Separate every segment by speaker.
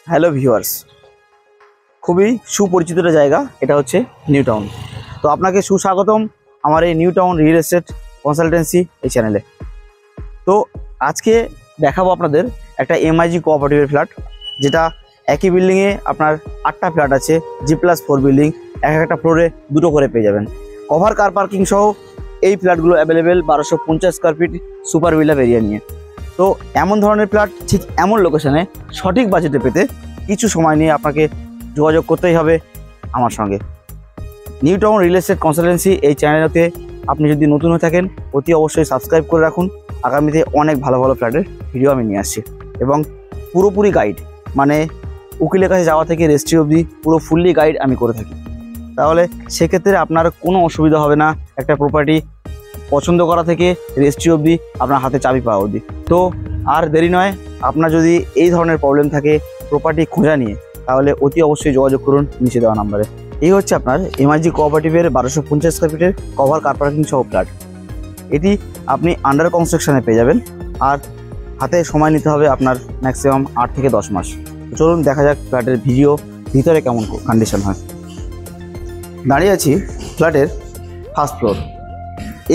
Speaker 1: Hello viewers, খুবই সুপরিচিত একটা জায়গা, এটা হচ্ছে নিউ টাউন। তো আপনাকে সুস্বাগতম আমার এই new town real estate consultancy এই চ্যানেলে। তো আজকে দেখাবো আপনাদের একটা এমআইজি কোঅপারেটিভের ফ্ল্যাট, যেটা একই বিল্ডিংয়ে আপনার 8টা ফ্ল্যাট আছে, G+4 বিল্ডিং, একটা ফ্লোরে 2টো করে পেয়ে যাবেন। কভার কার পার্কিং সহ এই ফ্ল্যাটগুলো available 1250 square feet super villa area নিয়ে। তো এমন ধরনের ফ্ল্যাট ঠিক এমন লোকেশনে সঠিক বাজেটে পেতে কিছু সময় নিয়ে আপনাকে যোগাযোগ করতেই হবে আমার সঙ্গে। New town real estate consultancy এই চ্যানেলতে আপনি যদি নতুন হয়ে থাকেন অতি অবশ্যই সাবস্ক্রাইব করে রাখুন। আগামীতে অনেক ভালো ভালো ফ্ল্যাটের ভিডিও আমি নিয়ে আসছি এবং পুরোপুরি গাইড, মানে উকিলের কাছে যাওয়া থেকে রেজিস্ট্রি অবধি পুরো ফুললি গাইড আমি করে থাকি। তাহলে সেক্ষেত্রে আপনার কোনো অসুবিধা হবে না একটা প্রপার্টি পছন্দ করা থেকে রেজিস্ট্রি অবধি আপনার হাতে চাবি পাওয়া অবধি। তো আর দেরি নয়, আপনার যদি এই ধরনের প্রবলেম থাকে প্রপার্টি খোঁজা নিয়ে, তাহলে অতি অবশ্যই যোগাযোগ করুন নিচে দেওয়া নাম্বারে। এই হচ্ছে আপনার এমআইজি কোঅপারেটিভের 1250 স্কোয়ার ফিটের কভার কার পার্কিং সহ ফ্ল্যাট। এটি আপনি আন্ডার কনস্ট্রাকশনে পেয়ে যাবেন, আর হাতে সময় নিতে হবে আপনার ম্যাক্সিমাম 8 থেকে 10 মাস। চলুন দেখা যাক ফ্ল্যাটের ভিডিও ভিতরে কেমন কন্ডিশন হয়। দাঁড়িয়ে আছি ফ্ল্যাটের ফার্স্ট ফ্লোর।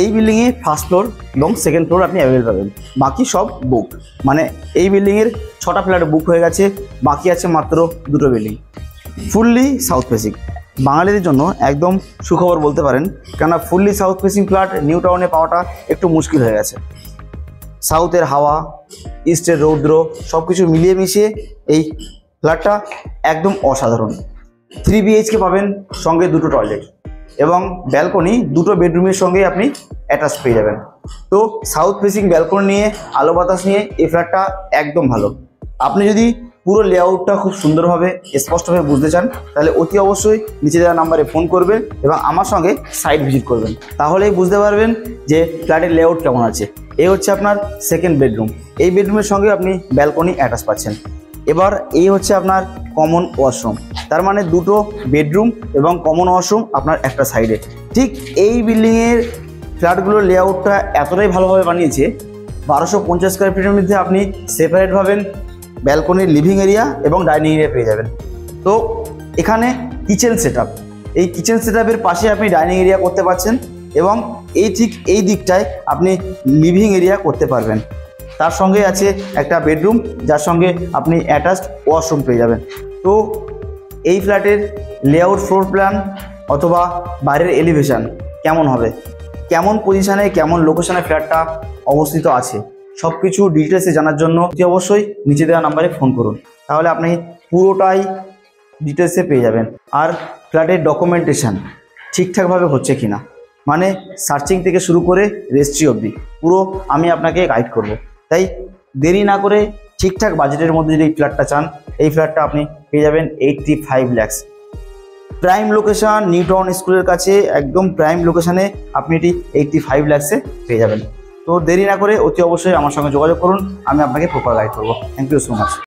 Speaker 1: এই বিল্ডিংয়ে ফার্স্ট ফ্লোর এবং সেকেন্ড ফ্লোর আপনি অ্যাভেলেবল পাবেন, বাকি সব বুক। মানে এই বিল্ডিংয়ের 6টা ফ্ল্যাট বুক হয়ে গেছে, বাকি আছে মাত্র 2টো বিল্ডিং। ফুললি সাউথ ফেসিং, বাঙালিদের জন্য একদম সুখবর বলতে পারেন, কেননা fully south facing flat new টাউনে পাওয়াটা একটু মুশকিল হয়ে গেছে। সাউথের হাওয়া, ইস্টের রৌদ্র সব কিছু মিলিয়ে মিশিয়ে এই ফ্ল্যাটটা একদম অসাধারণ। 3 BHK পাবেন, সঙ্গে 2টো টয়লেট এবং ব্যালকনি, 2টো বেডরুমের সঙ্গে আপনি অ্যাটাচ পেয়ে যাবেন। তো সাউথ ফেসিং ব্যালকনি নিয়ে আলো বাতাস নিয়ে এই ফ্ল্যাটটা একদম ভালো। আপনি যদি পুরো লেআউটটা খুব সুন্দরভাবে স্পষ্টভাবে বুঝতে চান, তাহলে অতি অবশ্যই নিচে দেওয়া নাম্বারে ফোন করবেন এবং আমার সঙ্গে সাইট ভিজিট করবেন, তাহলেই বুঝতে পারবেন যে ফ্ল্যাটের লেআউট কেমন আছে। এই হচ্ছে আপনার সেকেন্ড বেডরুম, এই বেডরুমের সঙ্গে আপনি ব্যালকনি অ্যাটাচ পাচ্ছেন। এবার এই হচ্ছে আপনার কমন ওয়াশরুম, তার মানে 2টো বেডরুম এবং কমন ওয়াশরুম আপনার একটা সাইডে। ঠিক এই বিল্ডিংয়ের ফ্ল্যাটগুলোর লেআউটটা এতটাই ভালোভাবে বানিয়েছে, 1250 স্কোয়ার ফিটের মধ্যে আপনি সেপারেট ভাবেন ব্যালকনির লিভিং এরিয়া এবং ডাইনিং এরিয়া পেয়ে যাবেন। তো এখানে কিচেন সেটআপ, এই কিচেন সেটআপের পাশে আপনি ডাইনিং এরিয়া করতে পারছেন এবং ঠিক এই দিকটায় আপনি লিভিং এরিয়া করতে পারবেন। তার সঙ্গে আছে একটা বেডরুম, যার সঙ্গে আপনি অ্যাটাচড ওয়াশরুম পেয়ে যাবেন। তো এই ফ্ল্যাটের লেআউট, ফ্লোর প্ল্যান অথবা বাইরের এলিভেশন কেমন হবে, কেমন পজিশানে কেমন লোকেশনে ফ্ল্যাটটা অবস্থিত আছে, সব কিছু ডিটেলসে জানার জন্য অবশ্যই নিচে দেওয়া নাম্বারে ফোন করুন, তাহলে আপনি পুরোটাই ডিটেলসে পেয়ে যাবেন। আর ফ্ল্যাটের ডকুমেন্টেশন ঠিকঠাকভাবে হচ্ছে কি না, মানে সার্চিং থেকে শুরু করে রেজিস্ট্রি অবধি পুরো আমি আপনাকে গাইড করব। তাই দেরি না করে ঠিকঠাক বাজেটের মধ্যে যদি এই ফ্ল্যাটটা চান, এই ফ্ল্যাটটা আপনি পেয়ে যাবেন 85 lakh. Prime location, new town স্কুলের কাছে একদম প্রাইম লোকেশানে আপনি এটি 85 লাখে পেয়ে যাবেন। তো দেরি না করে অতি অবশ্যই আমার সঙ্গে যোগাযোগ করুন, আমি আপনাকে প্রপার গাইড করবো। Thank you so much.